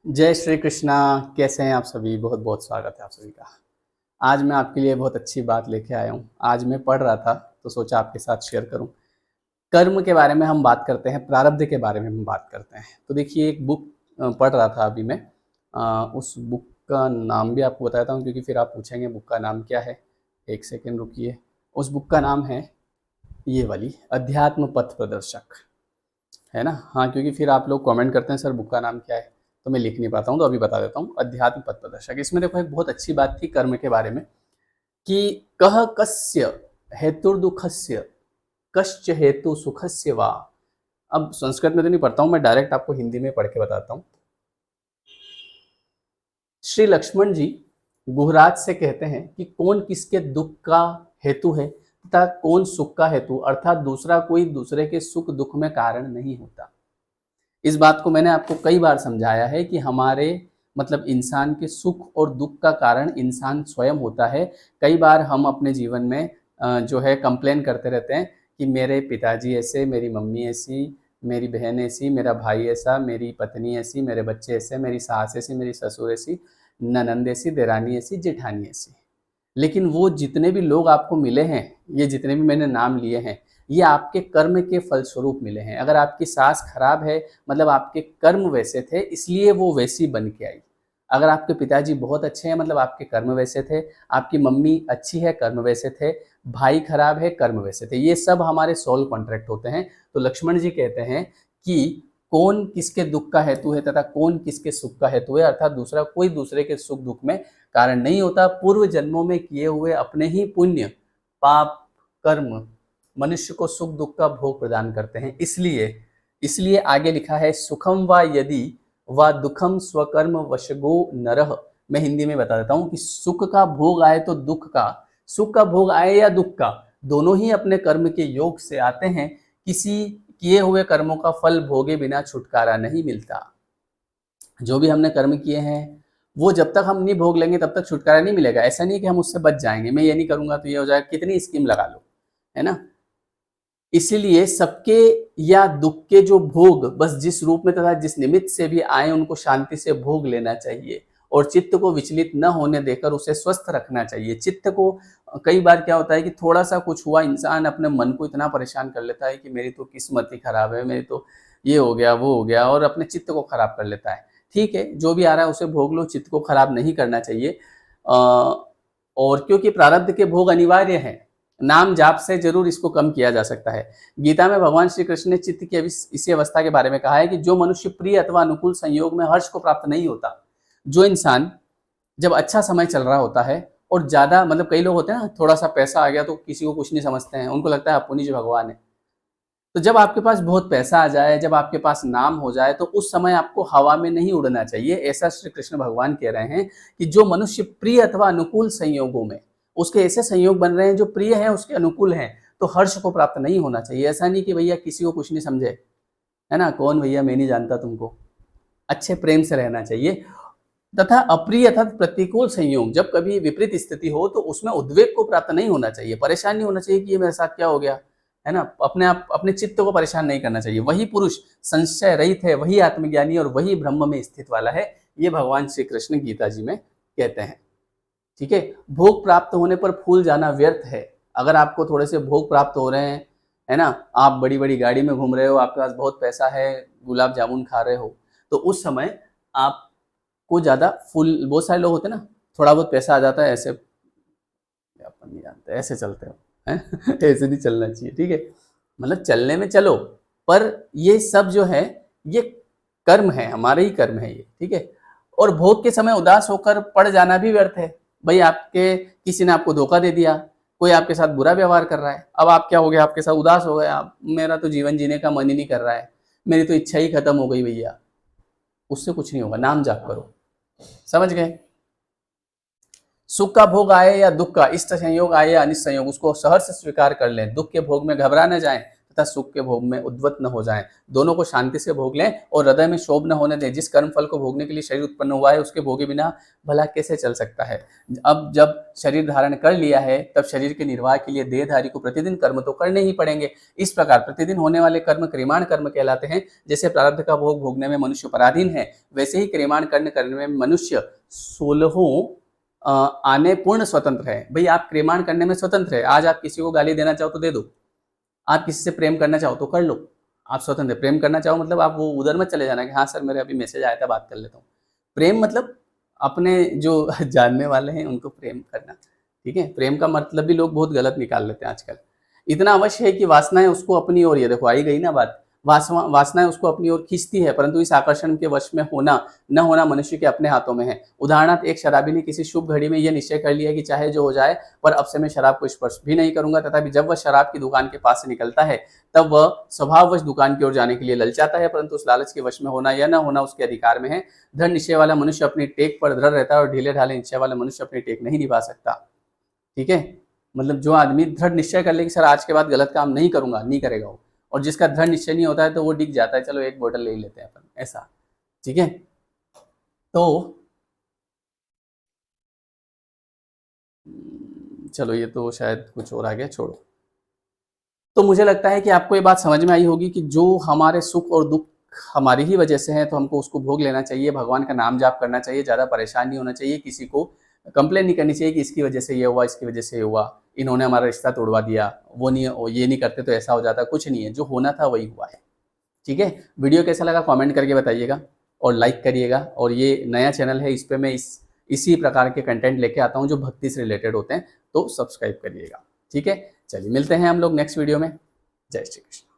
जय श्री कृष्णा। कैसे हैं आप सभी? बहुत बहुत स्वागत है आप सभी का। आज मैं आपके लिए बहुत अच्छी बात लेके आया हूँ। आज मैं पढ़ रहा था तो सोचा आपके साथ शेयर करूँ। कर्म के बारे में हम बात करते हैं, प्रारब्ध के बारे में हम बात करते हैं। तो देखिए, एक बुक पढ़ रहा था अभी मैं। उस बुक का नाम भी आपको बताता हूँ, क्योंकि फिर आप पूछेंगे बुक का नाम क्या है। एक सेकेंड रुकिए। उस बुक का नाम है ये वाली, अध्यात्म पथ प्रदर्शक, है ना। हाँ, क्योंकि फिर आप लोग कमेंट करते हैं सर बुक का नाम क्या है, तो मैं लिख नहीं पाता हूँ, तो अभी बता देता हूँ। अध्यात्म पथ प्रदर्शक। इसमें देखो एक बहुत अच्छी बात थी कर्म के बारे में, कि कह कस्य हेतुर्दुःखस्य कश्च हेतु सुखस्य वा। अब संस्कृत में तो नहीं पढ़ता हूँ मैं, डायरेक्ट आपको हिंदी में पढ़ के बताता हूँ। श्री लक्ष्मण जी गुहराज से कहते हैं कि कौन किसके दुख का हेतु है तथा कौन सुख का हेतु, अर्थात दूसरा कोई दूसरे के सुख दुख में कारण नहीं होता। इस बात को मैंने आपको कई बार समझाया है कि हमारे मतलब इंसान के सुख और दुख का कारण इंसान स्वयं होता है। कई बार हम अपने जीवन में जो है कंप्लेन करते रहते हैं कि मेरे पिताजी ऐसे, मेरी मम्मी ऐसी, मेरी बहन ऐसी, मेरा भाई ऐसा, मेरी पत्नी ऐसी, मेरे बच्चे ऐसे, मेरी सास ऐसी, मेरी ससुर ऐसी, ननंद ऐसी, देरानी ऐसी, जेठानी ऐसी। लेकिन वो जितने भी लोग आपको मिले हैं, ये जितने भी मैंने नाम लिए हैं, ये आपके कर्म के फलस्वरूप मिले हैं। अगर आपकी सास खराब है, मतलब आपके कर्म वैसे थे इसलिए वो वैसी बन के आई। अगर आपके पिताजी बहुत अच्छे हैं, मतलब आपके कर्म वैसे थे। आपकी मम्मी अच्छी है, कर्म वैसे थे। भाई खराब है, कर्म वैसे थे। ये सब हमारे सोल कॉन्ट्रैक्ट होते हैं। तो लक्ष्मण जी कहते हैं कि कौन किसके दुख का हेतु है तथा कौन किसके सुख का हेतु है, अर्थात दूसरा कोई दूसरे के सुख दुख में कारण नहीं होता। पूर्व जन्मों में किए हुए अपने ही पुण्य पाप कर्म मनुष्य को सुख दुख का भोग प्रदान करते हैं। इसलिए इसलिए आगे लिखा है, सुखम व यदि व दुखम स्वकर्म वशगो नरह। मैं हिंदी में बता देता हूं कि सुख का भोग आए तो दुख का, सुख का भोग आए या दुख का, दोनों ही अपने कर्म के योग से आते हैं। किसी किए हुए कर्मों का फल भोगे बिना छुटकारा नहीं मिलता। जो भी हमने कर्म किए हैं वो जब तक हम नहीं भोग लेंगे तब तक छुटकारा नहीं मिलेगा। ऐसा नहीं कि हम उससे बच जाएंगे, मैं ये नहीं करूंगा तो ये हो जाएगा, कितनी स्कीम लगा लो, है ना। इसीलिए सबके या दुख के जो भोग बस जिस रूप में तथा जिस निमित्त से भी आए उनको शांति से भोग लेना चाहिए और चित्त को विचलित न होने देकर उसे स्वस्थ रखना चाहिए। चित्त को कई बार क्या होता है कि थोड़ा सा कुछ हुआ, इंसान अपने मन को इतना परेशान कर लेता है कि मेरी तो किस्मत ही खराब है, मेरी तो ये हो गया वो हो गया, और अपने चित्त को खराब कर लेता है। ठीक है, जो भी आ रहा है उसे भोग लो, चित्त को खराब नहीं करना चाहिए। और क्योंकि प्रारब्ध के भोग अनिवार्य हैं, नाम जाप से जरूर इसको कम किया जा सकता है। गीता में भगवान श्री कृष्ण ने चित्त की इसी अवस्था के बारे में कहा है कि जो मनुष्य प्रिय अथवा अनुकूल संयोग में हर्ष को प्राप्त नहीं होता, जो इंसान जब अच्छा समय चल रहा होता है और ज्यादा मतलब कई लोग होते हैं ना, थोड़ा सा पैसा आ गया तो किसी को कुछ नहीं समझते हैं, उनको लगता है अपनी जो भगवान है। तो जब आपके पास बहुत पैसा आ जाए, जब आपके पास नाम हो जाए, तो उस समय आपको हवा में नहीं उड़ना चाहिए। ऐसा श्री कृष्ण भगवान कह रहे हैं कि जो मनुष्य प्रिय अथवा अनुकूल संयोगों में, उसके ऐसे संयोग बन रहे हैं जो प्रिय हैं, उसके अनुकूल हैं, तो हर्ष को प्राप्त नहीं होना चाहिए। ऐसा नहीं कि भैया किसी को कुछ नहीं समझे, है ना, कौन भैया मैं नहीं जानता तुमको। अच्छे प्रेम से रहना चाहिए। तथा अप्रिय अर्थात प्रतिकूल संयोग, जब कभी विपरीत स्थिति हो तो उसमें उद्वेग को प्राप्त नहीं होना चाहिए, परेशान नहीं होना चाहिए कि ये मेरे साथ क्या हो गया, है ना। अपने आप अपने चित्त को परेशान नहीं करना चाहिए। वही पुरुष संशय रहित है, वही आत्मज्ञानी और वही ब्रह्म में स्थित वाला है। ये भगवान श्री कृष्ण गीता जी में कहते हैं। ठीक है, भोग प्राप्त होने पर फूल जाना व्यर्थ है। अगर आपको थोड़े से भोग प्राप्त हो रहे हैं, है ना, आप बड़ी बड़ी गाड़ी में घूम रहे हो, आपके पास बहुत पैसा है, गुलाब जामुन खा रहे हो, तो उस समय आपको ज्यादा फूल, बहुत सारे लोग होते हैं ना, थोड़ा बहुत पैसा आ जाता है ऐसे, अपन नहीं जानते ऐसे चलते हो, हैं ऐसे नहीं चलना चाहिए। ठीक है, मतलब चलने में चलो, पर ये सब जो है ये कर्म है, हमारे ही कर्म है ये। ठीक है, और भोग के समय उदास होकर पड़ जाना भी व्यर्थ है। भाई आपके किसी ने आपको धोखा दे दिया, कोई आपके साथ बुरा व्यवहार कर रहा है, अब आप क्या हो गया, आपके साथ उदास हो गए आप, मेरा तो जीवन जीने का मन ही नहीं कर रहा है, मेरी तो इच्छा ही खत्म हो गई भैया। उससे कुछ नहीं होगा, नाम जाप करो। समझ गए। सुख का भोग आए या दुख का, इष्ट संयोग आए या अनिष्ट संयोग, उसको सहर्ष स्वीकार कर लें। दुख के भोग में घबरा न जाएं तथा सुख के भोग में उद्वत न हो जाएं। दोनों को शांति से भोग लें और हृदय में शोभ न होने दें। जिस कर्म फल को भोगने के लिए शरीर उत्पन्न हुआ है उसके भोगे बिना भला कैसे चल सकता है। अब जब शरीर धारण कर लिया है तब शरीर के निर्वाह के लिए देहधारी को प्रतिदिन कर्म तो करने ही पड़ेंगे। इस प्रकार प्रतिदिन होने वाले कर्म क्रियमाण कर्म कहलाते हैं। जैसे प्रारब्ध का भोग भोगने में मनुष्य पराधीन है, वैसे ही क्रियमाण कर्म करने में मनुष्य 16 आने पूर्ण स्वतंत्र है। भाई आप क्रियमाण करने में स्वतंत्र है। आज आप किसी को गाली देना चाहो तो दे दो, आप किसी से प्रेम करना चाहो तो कर लो, आप स्वतंत्र। प्रेम करना चाहो मतलब आप वो उधर मत चले जाना कि हाँ सर मेरे अभी मैसेज आया था बात कर लेता हूँ। प्रेम मतलब अपने जो जानने वाले हैं उनको प्रेम करना, ठीक है। प्रेम का मतलब भी लोग बहुत गलत निकाल लेते हैं आजकल। इतना अवश्य है कि वासनाएं उसको अपनी ओर, ये देखो आई गई ना बात, वासनाएं उसको अपनी ओर खींचती है, परंतु इस आकर्षण के वश में होना न होना मनुष्य के अपने हाथों में है। उदाहरणार्थ एक शराबी ने किसी शुभ घड़ी में यह निश्चय कर लिया कि चाहे जो हो जाए पर अब से मैं शराब को स्पर्श भी नहीं करूंगा, तथापि जब वह शराब की दुकान के पास से निकलता है तब वह स्वभाववश दुकान की ओर जाने के लिए ललचाता है, परंतु उस लालच के वश में होना या न होना उसके अधिकार में है। दृढ़ निश्चय वाला मनुष्य अपनी टेक पर दृढ़ रहता है और ढीले ढाले निश्चय वाला मनुष्य अपनी टेक नहीं निभा सकता, ठीक है। मतलब जो आदमी दृढ़ निश्चय कर ले कि सर आज के बाद गलत काम नहीं करूंगा, नहीं करेगा वो, और जिसका दृढ़ निश्चय नहीं होता है तो वो डिग जाता है, चलो एक बोतल ले ही लेते हैं अपन, ऐसा, ठीक है। तो चलो ये तो शायद कुछ और आ गया, छोड़ो। तो मुझे लगता है कि आपको ये बात समझ में आई होगी कि जो हमारे सुख और दुख हमारी ही वजह से है तो हमको उसको भोग लेना चाहिए, भगवान का नाम जाप करना चाहिए, ज़्यादा परेशान नहीं होना चाहिए, किसी को कंप्लेन नहीं करनी चाहिए कि इसकी वजह से ये हुआ, इसकी वजह से ये हुआ, इन्होंने हमारा रिश्ता तोड़वा दिया, वो नहीं, ये नहीं करते तो ऐसा हो जाता। कुछ नहीं है, जो होना था वही हुआ है, ठीक है। वीडियो कैसा लगा कमेंट करके बताइएगा और लाइक करिएगा। और ये नया चैनल है, इस पर मैं इसी प्रकार के कंटेंट लेके आता हूँ जो भक्ति से रिलेटेड होते हैं, तो सब्सक्राइब करिएगा, ठीक है। चलिए मिलते हैं हम लोग नेक्स्ट वीडियो में। जय श्री कृष्ण।